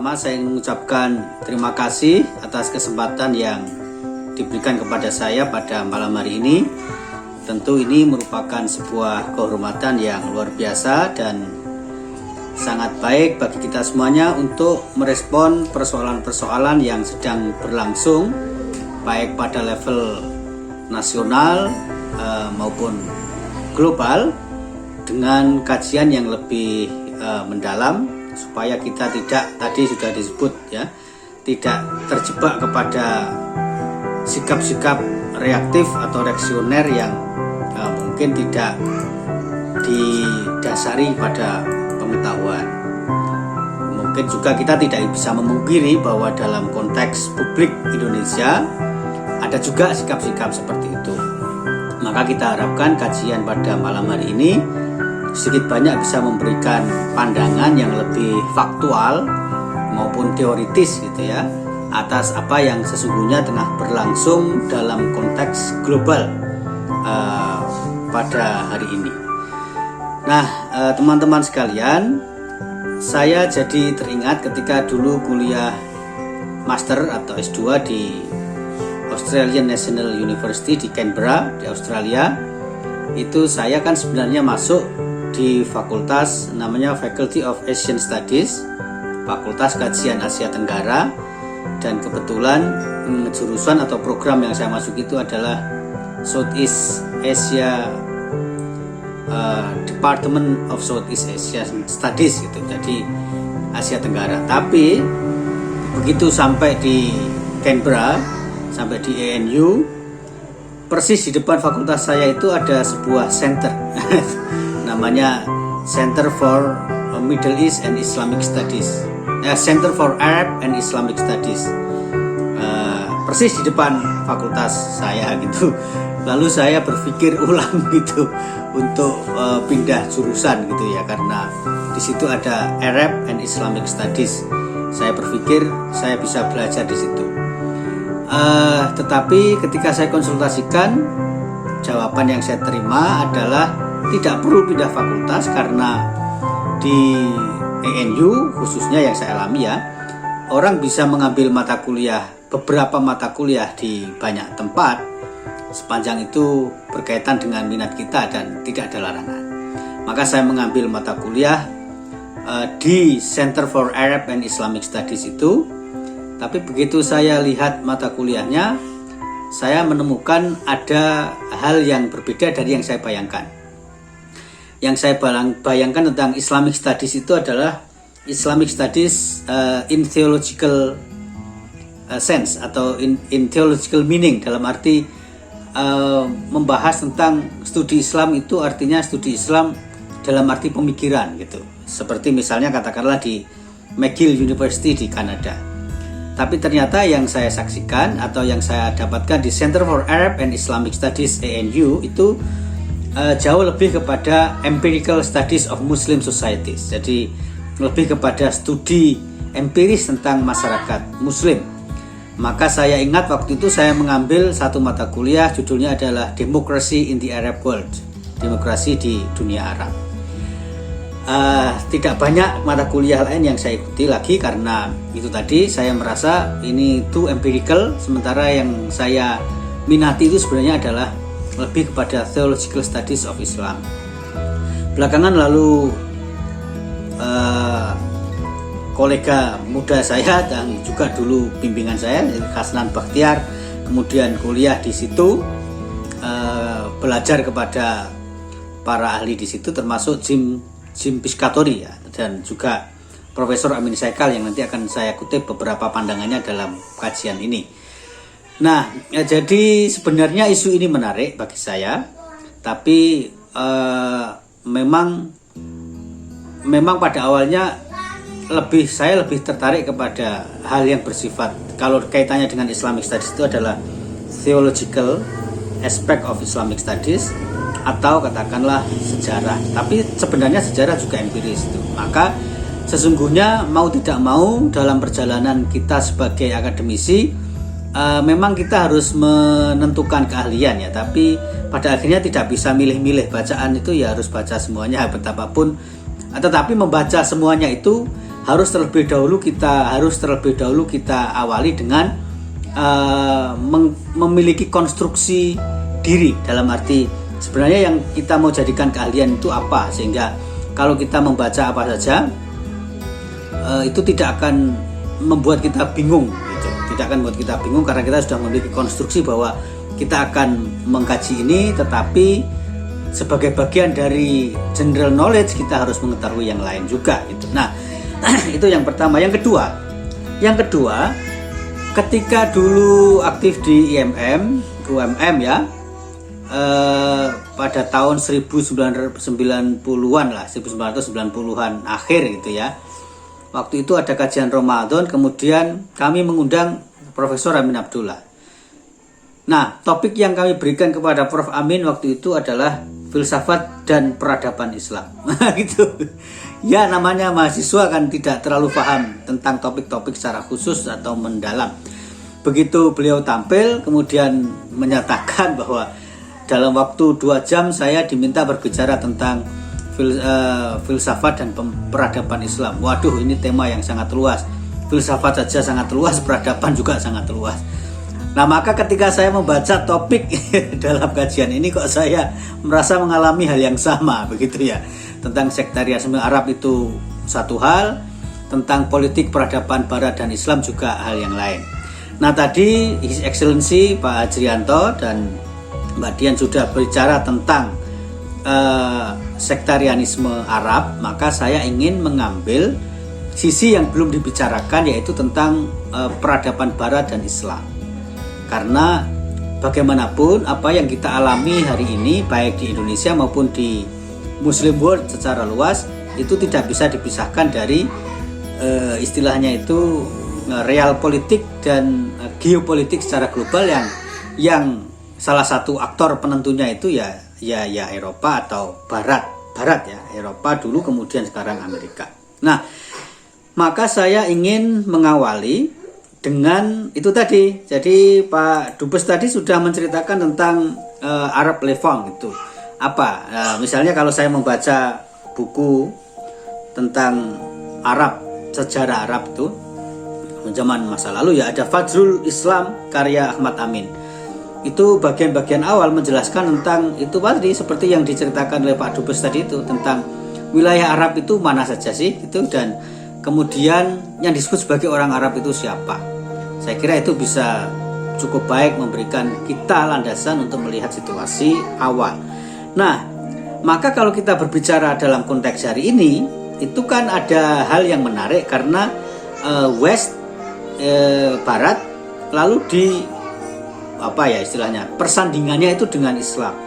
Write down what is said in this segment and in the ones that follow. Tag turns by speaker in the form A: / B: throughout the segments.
A: pertama saya ingin mengucapkan terima kasih atas kesempatan yang diberikan kepada saya pada malam hari ini. Tentu ini merupakan sebuah kehormatan yang luar biasa dan sangat baik bagi kita semuanya untuk merespon persoalan-persoalan yang sedang berlangsung baik pada level nasional maupun global dengan kajian yang lebih mendalam, supaya kita tidak, tadi sudah disebut ya, tidak terjebak kepada sikap-sikap reaktif atau reaksioner yang mungkin tidak didasari pada pengetahuan. Mungkin juga kita tidak bisa memungkiri bahwa dalam konteks publik Indonesia ada juga sikap-sikap seperti itu. Maka kita harapkan kajian pada malam hari ini sedikit banyak bisa memberikan pandangan yang lebih faktual maupun teoritis gitu ya, atas apa yang sesungguhnya tengah berlangsung dalam konteks global pada hari ini. Nah, teman-teman sekalian, saya jadi teringat ketika dulu kuliah master atau S2 di Australian National University di Canberra di Australia. Itu saya kan sebenarnya masuk di fakultas namanya Faculty of Asian Studies, Fakultas Kajian Asia Tenggara, dan kebetulan jurusan atau program yang saya masuk itu adalah Southeast Asia Department of Southeast Asia Studies gitu, jadi Asia Tenggara. Tapi begitu sampai di Canberra, sampai di ANU, persis di depan fakultas saya itu ada sebuah center namanya Center for Middle East and Islamic Studies, Center for Arab and Islamic Studies, persis di depan fakultas saya gitu. Lalu saya berpikir ulang gitu untuk pindah jurusan gitu ya, karena di situ ada Arab and Islamic Studies. Saya berpikir saya bisa belajar di situ. Tetapi ketika saya konsultasikan, jawaban yang saya terima adalah tidak perlu pindah fakultas, karena di ANU khususnya yang saya alami ya, orang bisa mengambil mata kuliah, beberapa mata kuliah di banyak tempat sepanjang itu berkaitan dengan minat kita dan tidak ada larangan. Maka saya mengambil mata kuliah di Center for Arab and Islamic Studies itu. Tapi begitu saya lihat mata kuliahnya, saya menemukan ada hal yang berbeda dari yang saya bayangkan. Yang saya bayangkan tentang Islamic Studies itu adalah Islamic Studies in theological sense atau in theological meaning, dalam arti membahas tentang studi Islam itu artinya studi Islam dalam arti pemikiran gitu. Seperti misalnya katakanlah di McGill University di Kanada. Tapi ternyata yang saya saksikan atau yang saya dapatkan di Center for Arab and Islamic Studies ANU itu jauh lebih kepada empirical studies of Muslim societies. Jadi lebih kepada studi empiris tentang masyarakat Muslim. Maka saya ingat waktu itu saya mengambil satu mata kuliah, judulnya adalah Democracy in the Arab World, demokrasi di dunia Arab. Tidak banyak mata kuliah lain yang saya ikuti lagi, karena itu tadi saya merasa ini too empirical, sementara yang saya minati itu sebenarnya adalah lebih kepada theological studies of Islam. Belakangan lalu kolega muda saya dan juga dulu bimbingan saya, Hasnan Bakhtiar, kemudian kuliah di situ, belajar kepada para ahli di situ, termasuk Jim Piscatori ya, dan juga Profesor Amin Saikal yang nanti akan saya kutip beberapa pandangannya dalam kajian ini. Nah, jadi sebenarnya isu ini menarik bagi saya, tapi memang pada awalnya saya lebih tertarik kepada hal yang bersifat, kalau kaitannya dengan Islamic Studies itu adalah theological aspect of Islamic Studies, atau katakanlah sejarah. Tapi sebenarnya sejarah juga empiris itu. Maka sesungguhnya mau tidak mau dalam perjalanan kita sebagai akademisi, memang kita harus menentukan keahlian ya, tapi pada akhirnya tidak bisa milih-milih. Bacaan itu ya harus baca semuanya betapapun, tetapi membaca semuanya itu harus terlebih dahulu kita awali dengan memiliki konstruksi diri, dalam arti sebenarnya yang kita mau jadikan keahlian itu apa, sehingga kalau kita membaca apa saja itu tidak akan membuat kita bingung gitu. Tidak akan membuat kita bingung karena kita sudah memiliki konstruksi bahwa kita akan mengkaji ini, tetapi sebagai bagian dari general knowledge kita harus mengetahui yang lain juga gitu. Nah, itu yang pertama. Yang kedua, ketika dulu aktif di UMM ya, pada tahun 1990-an lah, 1990-an akhir gitu ya. Waktu itu ada kajian Ramadan, kemudian kami mengundang Profesor Amin Abdullah. Nah, topik yang kami berikan kepada Prof. Amin waktu itu adalah filsafat dan peradaban Islam. Gitu. Ya, namanya mahasiswa kan tidak terlalu paham tentang topik-topik secara khusus atau mendalam. Begitu beliau tampil, kemudian menyatakan bahwa dalam waktu 2 jam saya diminta berbicara tentang filsafat dan peradaban Islam. Waduh, ini tema yang sangat luas. Filsafat saja sangat luas, peradaban juga sangat luas. Nah, maka ketika saya membaca topik dalam kajian ini, kok saya merasa mengalami hal yang sama, begitu ya. Tentang sektarianisme Arab itu satu hal, tentang politik peradaban Barat dan Islam juga hal yang lain. Nah, tadi His Excellency Pak Hajrianto dan Mbak Dian sudah berbicara tentang sektarianisme Arab, maka saya ingin mengambil sisi yang belum dibicarakan, yaitu tentang peradaban Barat dan Islam. Karena bagaimanapun apa yang kita alami hari ini, baik di Indonesia maupun di Muslim world secara luas, itu tidak bisa dipisahkan dari istilahnya itu real politik dan geopolitik secara global yang salah satu aktor penentunya itu ya Eropa atau Barat ya, Eropa dulu kemudian sekarang Amerika. Nah, maka saya ingin mengawali dengan itu tadi. Jadi Pak Dubes tadi sudah menceritakan tentang Arab Levant itu apa. Misalnya kalau saya membaca buku tentang Arab, sejarah Arab itu zaman masa lalu ya, ada Fajrul Islam karya Ahmad Amin. Itu bagian-bagian awal menjelaskan tentang itu tadi, seperti yang diceritakan oleh Pak Dubes tadi itu, tentang wilayah Arab itu mana saja sih itu, dan kemudian yang disebut sebagai orang Arab itu siapa. Saya kira itu bisa cukup baik memberikan kita landasan untuk melihat situasi awal. Nah, maka kalau kita berbicara dalam konteks hari ini, itu kan ada hal yang menarik karena West Barat lalu di apa ya istilahnya, persandingannya itu dengan Islam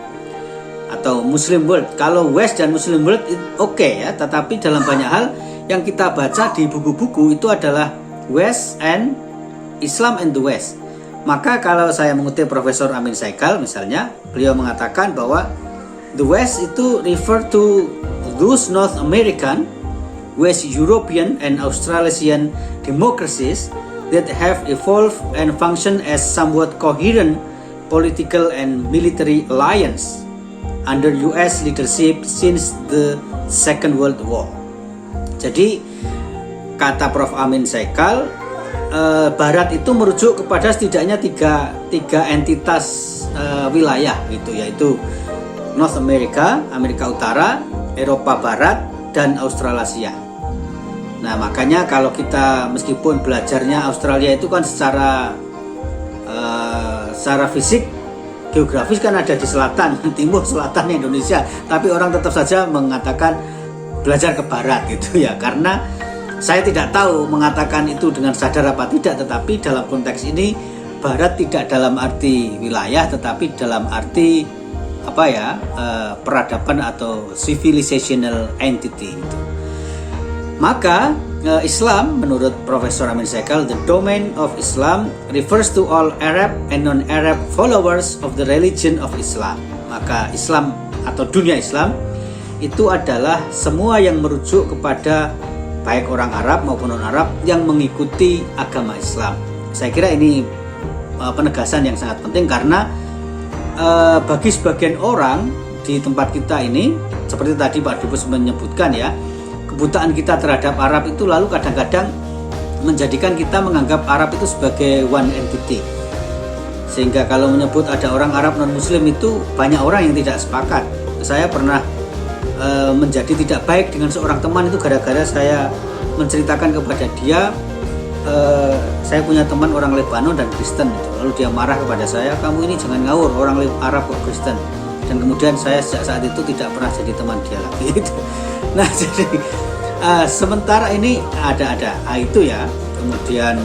A: atau Muslim world. Kalau West dan Muslim world oke ya, tetapi dalam banyak hal yang kita baca di buku-buku itu adalah West and Islam and the West. Maka kalau saya mengutip Profesor Amin Saikal misalnya, beliau mengatakan bahwa the West itu refer to those North American, West European and Australasian democracies that have evolved and function as somewhat coherent political and military alliance under US leadership since the Second World War. Jadi kata Prof. Amin Saikal, Barat itu merujuk kepada setidaknya tiga entitas wilayah gitu, yaitu North America, Amerika Utara, Eropa Barat, dan Australasia. Nah, makanya kalau kita meskipun belajarnya Australia itu kan secara fisik geografis kan ada di selatan, timur selatan Indonesia, tapi orang tetap saja mengatakan belajar ke barat gitu ya, karena saya tidak tahu mengatakan itu dengan sadar apa tidak, tetapi dalam konteks ini barat tidak dalam arti wilayah, tetapi dalam arti apa ya, peradaban atau civilizational entity itu. Maka Islam menurut Profesor Amin Saikal, the domain of Islam refers to all Arab and non-Arab followers of the religion of Islam. Maka Islam atau dunia Islam itu adalah semua yang merujuk kepada baik orang Arab maupun non-Arab yang mengikuti agama Islam. Saya kira ini penegasan yang sangat penting karena bagi sebagian orang di tempat kita ini, seperti tadi Pak Dubes menyebutkan ya, kebutaan kita terhadap Arab itu lalu kadang-kadang menjadikan kita menganggap Arab itu sebagai one entity. Sehingga kalau menyebut ada orang Arab non-Muslim itu banyak orang yang tidak sepakat. Saya pernah menjadi tidak baik dengan seorang teman itu gara-gara saya menceritakan kepada dia saya punya teman orang Lebanon dan Kristen itu. Lalu dia marah kepada saya, kamu ini jangan ngawur, orang Arab kok Kristen. Dan kemudian saya sejak saat itu tidak pernah jadi teman dia lagi. Nah jadi sementara ini ada itu ya, kemudian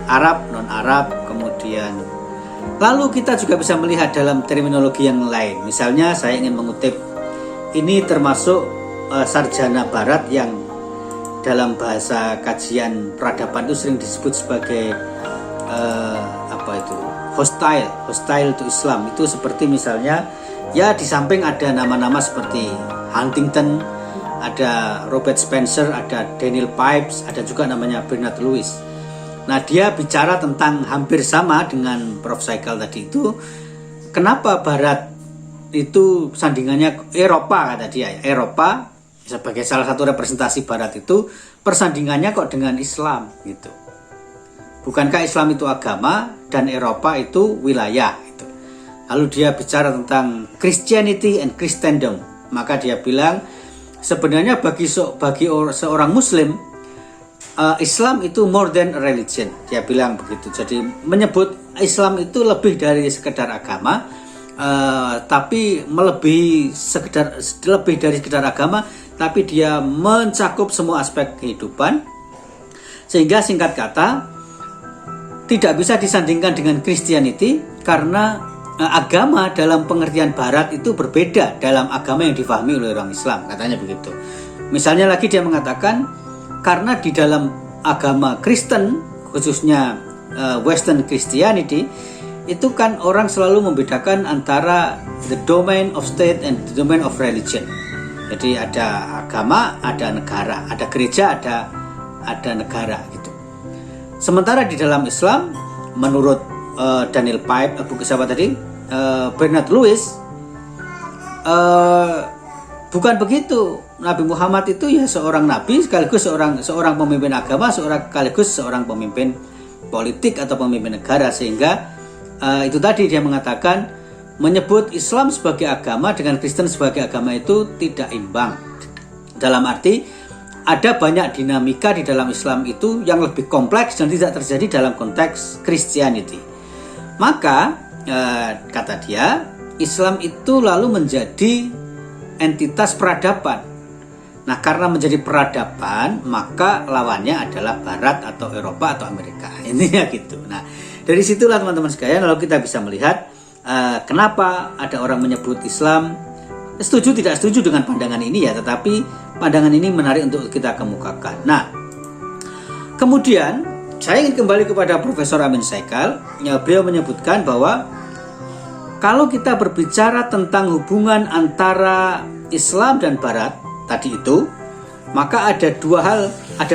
A: Arab, non-Arab, kemudian lalu kita juga bisa melihat dalam terminologi yang lain. Misalnya saya ingin mengutip, ini termasuk sarjana barat yang dalam bahasa kajian peradaban itu sering disebut sebagai hostile to Islam. Itu seperti misalnya ya di samping ada nama-nama seperti Huntington, ada Robert Spencer, ada Daniel Pipes, ada juga namanya Bernard Lewis. Nah dia bicara tentang hampir sama dengan Prof. Saikal tadi itu. Kenapa Barat itu sandingannya Eropa, kata dia ya. Eropa sebagai salah satu representasi Barat itu persandingannya kok dengan Islam gitu. Bukankah Islam itu agama dan Eropa itu wilayah gitu. Lalu dia bicara tentang Christianity and Christendom. Maka dia bilang sebenarnya bagi seorang Muslim Islam itu more than a religion, dia bilang begitu. Jadi menyebut Islam itu lebih dari sekedar agama, tapi lebih dari sekedar agama, tapi dia mencakup semua aspek kehidupan. Sehingga singkat kata tidak bisa disandingkan dengan Christianity karena agama dalam pengertian Barat itu berbeda dalam agama yang difahami oleh orang Islam, katanya begitu. Misalnya lagi dia mengatakan karena di dalam agama Kristen, khususnya Western Christianity, itu kan orang selalu membedakan antara the domain of state and the domain of religion. Jadi ada agama, ada negara, ada gereja, ada negara gitu. Sementara di dalam Islam, menurut Daniel Pipes, buku siapa tadi, Bernard Lewis, bukan begitu. Nabi Muhammad itu ya seorang nabi sekaligus seorang pemimpin agama, sekaligus seorang pemimpin politik atau pemimpin negara. Sehingga itu tadi dia mengatakan menyebut Islam sebagai agama dengan Kristen sebagai agama itu tidak imbang. Dalam arti ada banyak dinamika di dalam Islam itu yang lebih kompleks dan tidak terjadi dalam konteks Christianity. Maka kata dia, Islam itu lalu menjadi entitas peradaban. Nah karena menjadi peradaban, maka lawannya adalah Barat atau Eropa atau Amerika. Intinya gitu. Nah dari situlah teman-teman sekalian, lalu kita bisa melihat kenapa ada orang menyebut Islam setuju tidak setuju dengan pandangan ini ya, tetapi pandangan ini menarik untuk kita kemukakan. Nah kemudian saya ingin kembali kepada Profesor Amin Saikal. Beliau menyebutkan bahwa kalau kita berbicara tentang hubungan antara Islam dan Barat tadi itu, maka ada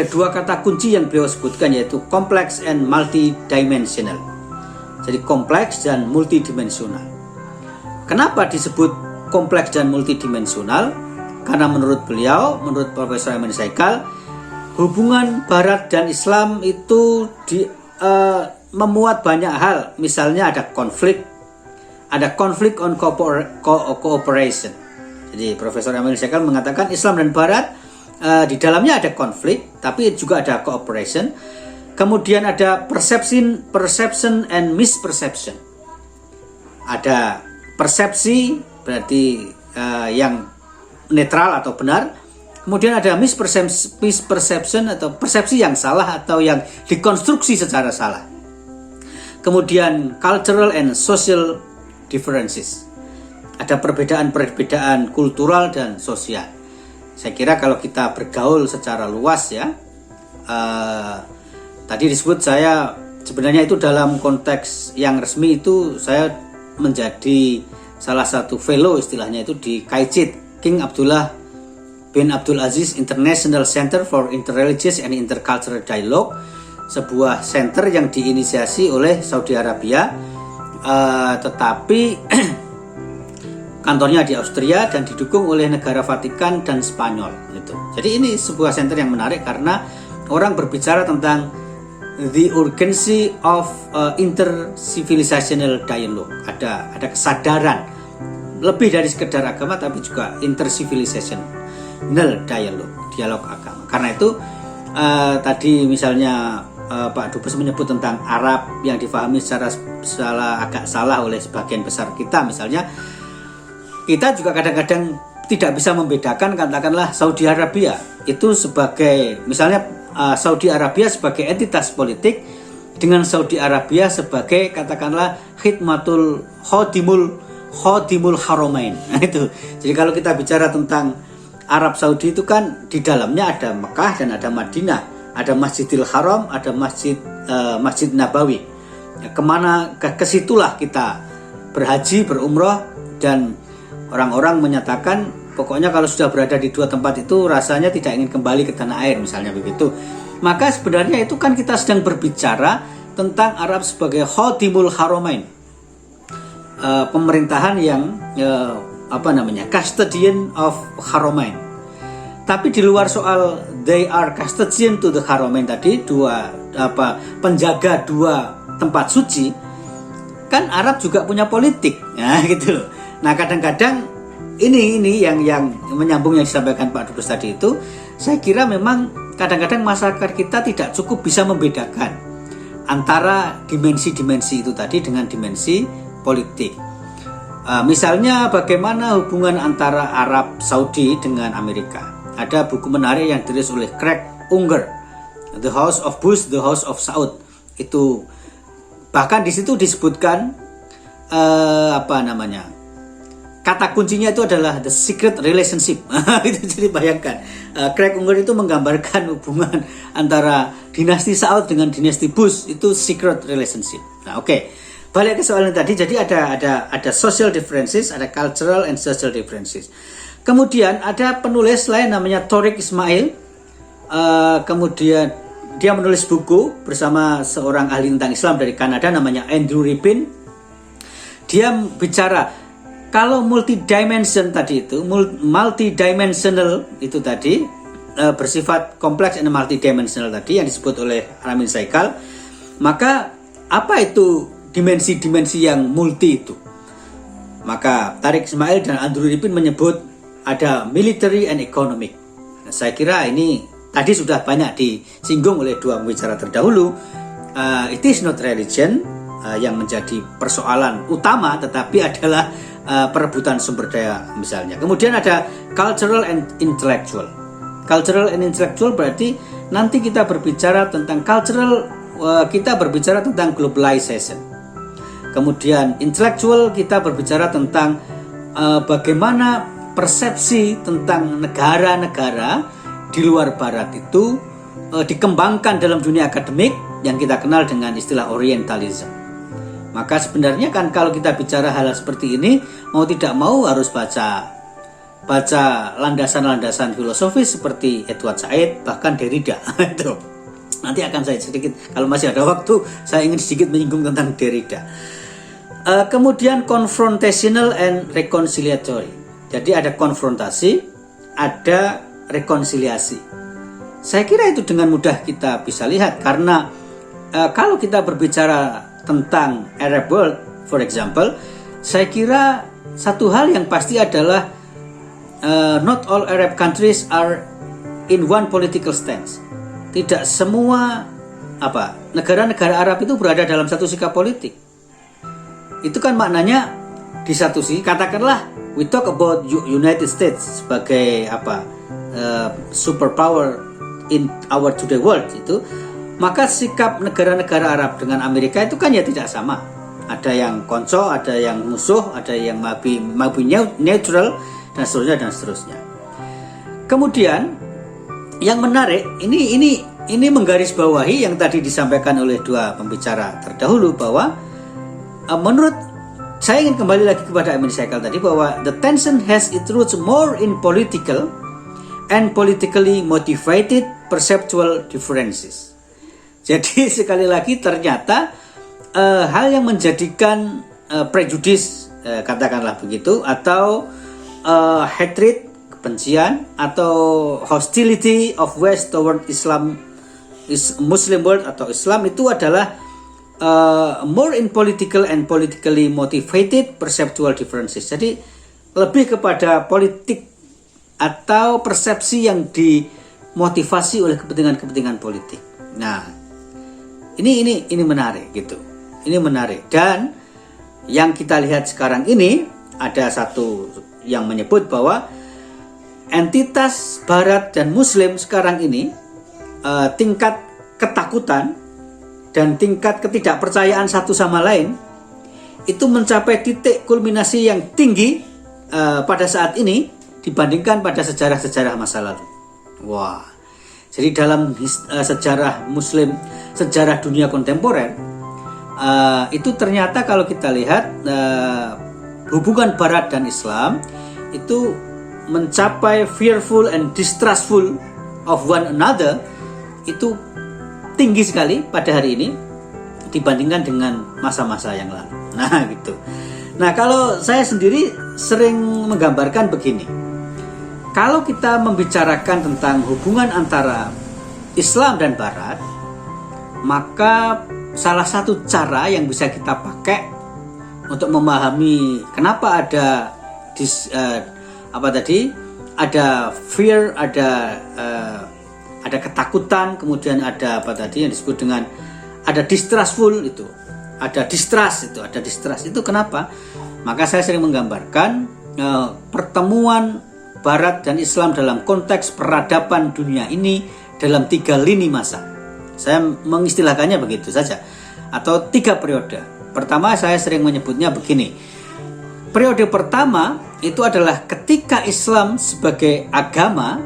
A: dua kata kunci yang beliau sebutkan, yaitu kompleks and multidimensional. Jadi kompleks dan multidimensional. Kenapa disebut kompleks dan multidimensional? Karena menurut beliau, menurut Profesor Amin Saikal, hubungan Barat dan Islam itu memuat banyak hal. Misalnya ada konflik on cooperation. Jadi Profesor Amin Saikal mengatakan Islam dan Barat di dalamnya ada konflik, tapi juga ada cooperation. Kemudian ada perception and misperception. Ada persepsi berarti yang netral atau benar. Kemudian ada misperception atau persepsi yang salah atau yang dikonstruksi secara salah. Kemudian cultural and social differences. Ada perbedaan kultural dan sosial. Saya kira kalau kita bergaul secara luas ya, tadi disebut saya sebenarnya itu dalam konteks yang resmi itu saya menjadi salah satu fellow istilahnya itu di KAICID, King Abdullah bin Abdul Aziz International Center for Interreligious and Intercultural Dialogue, sebuah center yang diinisiasi oleh Saudi Arabia, tetapi kantornya di Austria dan didukung oleh negara Vatikan dan Spanyol gitu. Jadi ini sebuah center yang menarik karena orang berbicara tentang the urgency of intercivilizational dialogue. Ada kesadaran lebih dari sekedar agama tapi juga intercivilizational dialog agama. Karena itu tadi misalnya Pak Dubes menyebut tentang Arab yang difahami secara agak salah oleh sebagian besar kita. Misalnya kita juga kadang-kadang tidak bisa membedakan katakanlah Saudi Arabia itu sebagai misalnya Saudi Arabia sebagai entitas politik dengan Saudi Arabia sebagai katakanlah khidmatul khodimul haramain. Nah, itu. Jadi kalau kita bicara tentang Arab Saudi itu kan di dalamnya ada Mekah dan ada Madinah. Ada Masjidil Haram, ada Masjid Nabawi. Ya, kesitulah kita berhaji, berumrah, dan orang-orang menyatakan pokoknya kalau sudah berada di dua tempat itu rasanya tidak ingin kembali ke tanah air, misalnya begitu. Maka sebenarnya itu kan kita sedang berbicara tentang Arab sebagai Khodimul Haramain, pemerintahan yang custodian of Haramain. Tapi di luar soal they are custodian to the Haramain tadi, penjaga dua tempat suci, kan Arab juga punya politik, ya gitu loh. Nah kadang-kadang ini yang menyambung yang disampaikan Pak Dubes tadi itu, saya kira memang kadang-kadang masyarakat kita tidak cukup bisa membedakan antara dimensi-dimensi itu tadi dengan dimensi politik. Misalnya bagaimana hubungan antara Arab Saudi dengan Amerika. Ada buku menarik yang ditulis oleh Craig Unger, The House of Bush, The House of Saud. Itu bahkan di situ disebutkan kata kuncinya itu adalah the secret relationship. Itu jadi bayangkan, Craig Unger itu menggambarkan hubungan antara dinasti Saud dengan dinasti Bush itu secret relationship. Nah, oke. Balik ke soal yang tadi, jadi ada social differences, ada cultural and social differences. Kemudian ada penulis lain namanya Tariq Ismail. Kemudian dia menulis buku bersama seorang ahli tentang Islam dari Kanada namanya Andrew Ripin. Dia bicara kalau multidimensional itu tadi bersifat kompleks dan multidimensional tadi yang disebut oleh Ramin Saikal. Maka apa itu dimensi-dimensi yang multi itu? Maka Tariq Ismail dan Andrew Ripin menyebut ada military and economic. Nah, saya kira ini tadi sudah banyak disinggung oleh dua pembicara terdahulu. It is not religion yang menjadi persoalan utama, tetapi adalah perebutan sumber daya misalnya. Kemudian ada cultural and intellectual. Cultural and intellectual berarti nanti kita berbicara tentang cultural, kita berbicara tentang globalization. Kemudian intellectual kita berbicara tentang bagaimana persepsi tentang negara-negara di luar barat itu dikembangkan dalam dunia akademik yang kita kenal dengan istilah Orientalism. Maka sebenarnya kan kalau kita bicara hal seperti ini, mau tidak mau harus baca landasan-landasan filosofis seperti Edward Said, bahkan Derrida. Itu nanti akan saya sedikit, kalau masih ada waktu, saya ingin sedikit menyinggung tentang Derrida. Kemudian confrontational and reconciliatory. Jadi ada konfrontasi, ada rekonsiliasi. Saya kira itu dengan mudah kita bisa lihat karena kalau kita berbicara tentang Arab world, for example, saya kira satu hal yang pasti adalah not all Arab countries are in one political stance. Tidak semua negara-negara Arab itu berada dalam satu sikap politik. Itu kan maknanya di satu sisi katakanlah we talk about United States sebagai superpower in our today world itu, maka sikap negara-negara Arab dengan Amerika itu kan ya tidak sama. Ada yang konco, ada yang musuh, ada yang mabi neutral dan seterusnya. Kemudian yang menarik ini menggarisbawahi yang tadi disampaikan oleh dua pembicara terdahulu bahwa menurut saya ingin kembali lagi kepada Ramin Saikal tadi bahwa the tension has its roots more in political and politically motivated perceptual differences. Jadi sekali lagi ternyata hal yang menjadikan prejudis
B: katakanlah begitu, atau hatred, kebencian, atau hostility of West toward Islam, Muslim world atau Islam, itu adalah more in political and politically motivated perceptual differences. Jadi lebih kepada politik atau persepsi yang dimotivasi oleh kepentingan-kepentingan politik. Nah, ini menarik gitu. Ini menarik. Dan yang kita lihat sekarang ini ada satu yang menyebut bahwa entitas Barat dan Muslim sekarang ini tingkat ketakutan dan tingkat ketidakpercayaan satu sama lain itu mencapai titik kulminasi yang tinggi pada saat ini dibandingkan pada sejarah-sejarah masa lalu. Wah, jadi dalam sejarah Muslim, sejarah dunia kontemporer, itu ternyata kalau kita lihat hubungan Barat dan Islam itu mencapai fearful and distrustful of one another, itu tinggi sekali pada hari ini dibandingkan dengan masa-masa yang lalu. Nah gitu. Nah kalau saya sendiri sering menggambarkan begini, kalau kita membicarakan tentang hubungan antara Islam dan Barat, maka salah satu cara yang bisa kita pakai untuk memahami kenapa ada ada fear, ada ketakutan, kemudian ada yang disebut dengan ada distrustful itu, ada distrust itu kenapa? Maka saya sering menggambarkan pertemuan Barat dan Islam dalam konteks peradaban dunia ini dalam 3 lini masa. Saya mengistilahkannya begitu saja, atau 3 periode. Pertama saya sering menyebutnya begini. Periode pertama itu adalah ketika Islam sebagai agama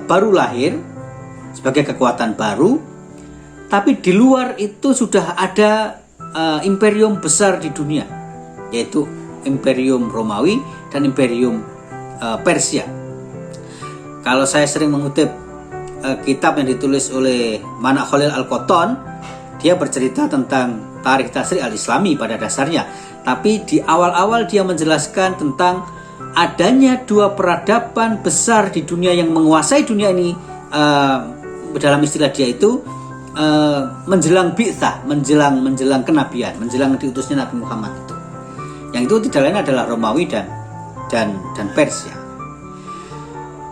B: baru lahir, sebagai kekuatan baru, tapi di luar itu sudah ada imperium besar di dunia, yaitu Imperium Romawi dan Imperium Persia. Kalau saya sering mengutip kitab yang ditulis oleh Manak Khalil Al-Qotton, dia bercerita tentang Tarikh Tasri Al-Islami pada dasarnya, tapi di awal-awal dia menjelaskan tentang adanya 2 peradaban besar di dunia yang menguasai dunia ini, dalam istilah dia itu menjelang bi'tsah, menjelang kenabian, menjelang diutusnya Nabi Muhammad itu. Yang itu tidak lain adalah Romawi dan Persia.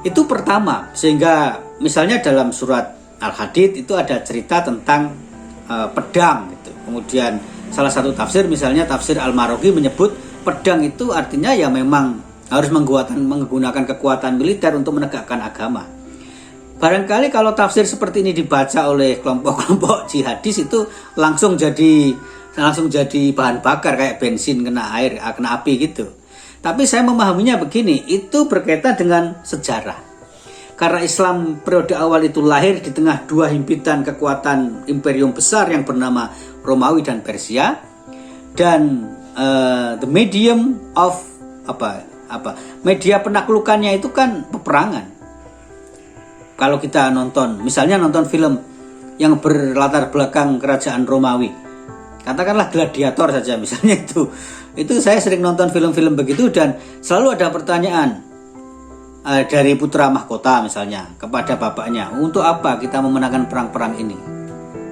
B: Itu pertama, sehingga misalnya dalam surat Al-Hadid itu ada cerita tentang pedang gitu. Kemudian salah satu tafsir, misalnya tafsir Al-Marogi, menyebut pedang itu artinya ya memang harus menggunakan kekuatan militer untuk menegakkan agama. Barangkali kalau tafsir seperti ini dibaca oleh kelompok-kelompok jihadis, itu langsung jadi bahan bakar kayak bensin kena air, kena api gitu. Tapi saya memahaminya begini, itu berkaitan dengan sejarah. Karena Islam periode awal itu lahir di tengah 2 himpitan kekuatan imperium besar yang bernama Romawi dan Persia, dan the medium of media penaklukannya itu kan peperangan. Kalau kita misalnya nonton film yang berlatar belakang kerajaan Romawi, katakanlah Gladiator saja misalnya, itu saya sering nonton film-film begitu, dan selalu ada pertanyaan dari putra mahkota misalnya kepada bapaknya, untuk apa kita memenangkan perang-perang ini?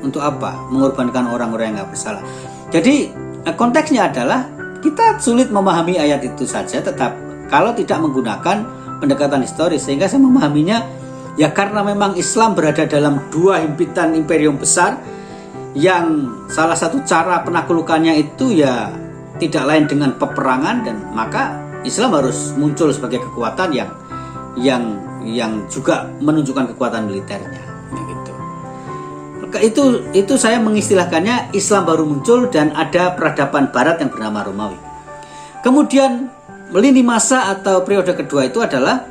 B: Untuk apa mengorbankan orang-orang yang nggak bersalah? Jadi konteksnya adalah kita sulit memahami ayat itu saja, tetap kalau tidak menggunakan pendekatan historis, sehingga saya memahaminya ya karena memang Islam berada dalam 2 himpitan imperium besar yang salah satu cara penaklukannya itu ya tidak lain dengan peperangan, dan maka Islam harus muncul sebagai kekuatan yang juga menunjukkan kekuatan militernya gitu. Itu saya mengistilahkannya Islam baru muncul dan ada peradaban Barat yang bernama Romawi. Kemudian lini masa atau periode kedua itu adalah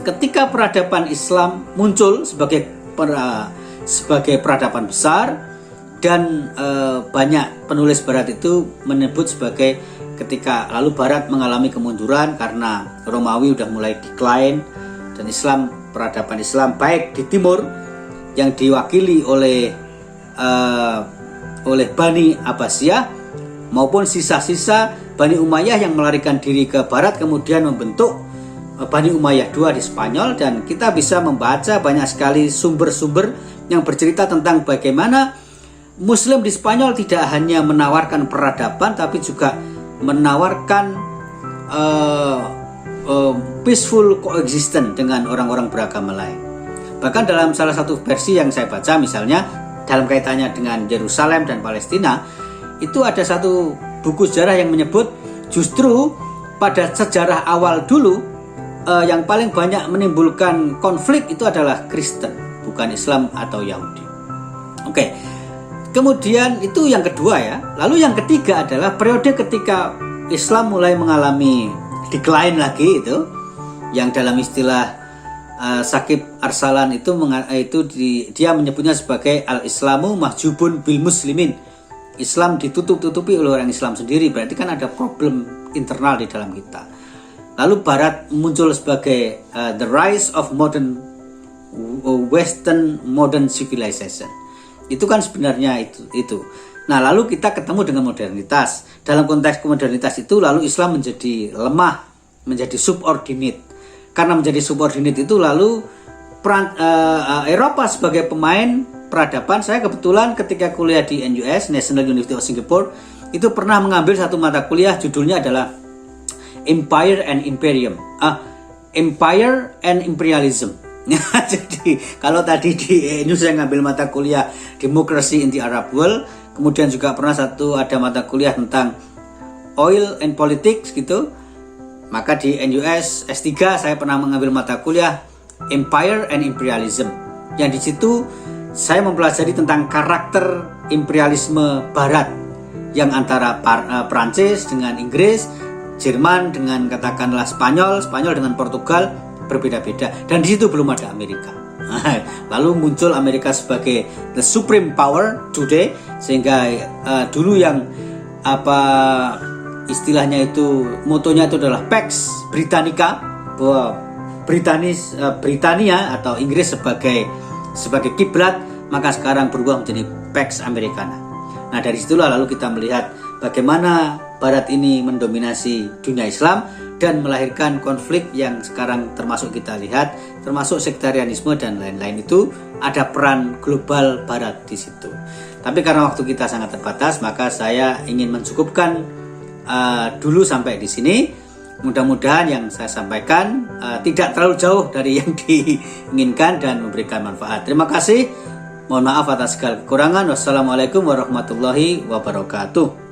B: ketika peradaban Islam muncul sebagai peradaban besar, dan banyak penulis Barat itu menyebut sebagai ketika lalu Barat mengalami kemunduran karena Romawi udah mulai decline, dan peradaban Islam baik di timur yang diwakili oleh Bani Abbasiyah maupun sisa-sisa Bani Umayyah yang melarikan diri ke barat kemudian membentuk Bani Umayyah II di Spanyol, dan kita bisa membaca banyak sekali sumber-sumber yang bercerita tentang bagaimana Muslim di Spanyol tidak hanya menawarkan peradaban tapi juga menawarkan peaceful coexistence dengan orang-orang beragama lain. Bahkan dalam salah satu versi yang saya baca, misalnya dalam kaitannya dengan Yerusalem dan Palestina, itu ada satu buku sejarah yang menyebut justru pada sejarah awal dulu yang paling banyak menimbulkan konflik itu adalah Kristen, bukan Islam atau Yahudi. Oke. Kemudian itu yang kedua ya. Lalu yang ketiga adalah periode ketika Islam mulai mengalami decline lagi, itu yang dalam istilah Sakib Arsalan dia menyebutnya sebagai al-Islamu mahjubun bil muslimin. Islam ditutup-tutupi oleh orang Islam sendiri, berarti kan ada problem internal di dalam kita. Lalu Barat muncul sebagai the rise of Western modern civilization. Itu kan sebenarnya itu. Nah, lalu kita ketemu dengan modernitas. Dalam konteks modernitas itu lalu Islam menjadi lemah, menjadi subordinate. Karena menjadi subordinate itu lalu Eropa sebagai pemain peradaban. Saya kebetulan ketika kuliah di NUS, National University of Singapore, itu pernah mengambil satu mata kuliah judulnya adalah Empire and Imperium. Empire and Imperialism. Jadi kalau tadi di NUS saya ngambil mata kuliah Democracy in the Arab World, kemudian juga pernah ada mata kuliah tentang Oil and Politics gitu. Maka di NUS S3 saya pernah mengambil mata kuliah Empire and Imperialism, yang di situ saya mempelajari tentang karakter imperialisme Barat yang antara Prancis dengan Inggris, Jerman dengan katakanlah Spanyol dengan Portugal berbeda-beda, dan di situ belum ada Amerika. Lalu muncul Amerika sebagai the supreme power today, sehingga dulu yang istilahnya itu motonya itu adalah Pax Britannica, bahwa Britania atau Inggris sebagai kiblat, maka sekarang berubah menjadi Pax Americana. Nah, dari situlah lalu kita melihat bagaimana Barat ini mendominasi dunia Islam dan melahirkan konflik yang sekarang termasuk kita lihat, termasuk sektarianisme dan lain-lain. Itu ada peran global Barat di situ. Tapi karena waktu kita sangat terbatas, maka saya ingin mencukupkan dulu sampai di sini. Mudah-mudahan yang saya sampaikan tidak terlalu jauh dari yang diinginkan dan memberikan manfaat. Terima kasih. Mohon maaf atas segala kekurangan. Wassalamualaikum warahmatullahi wabarakatuh.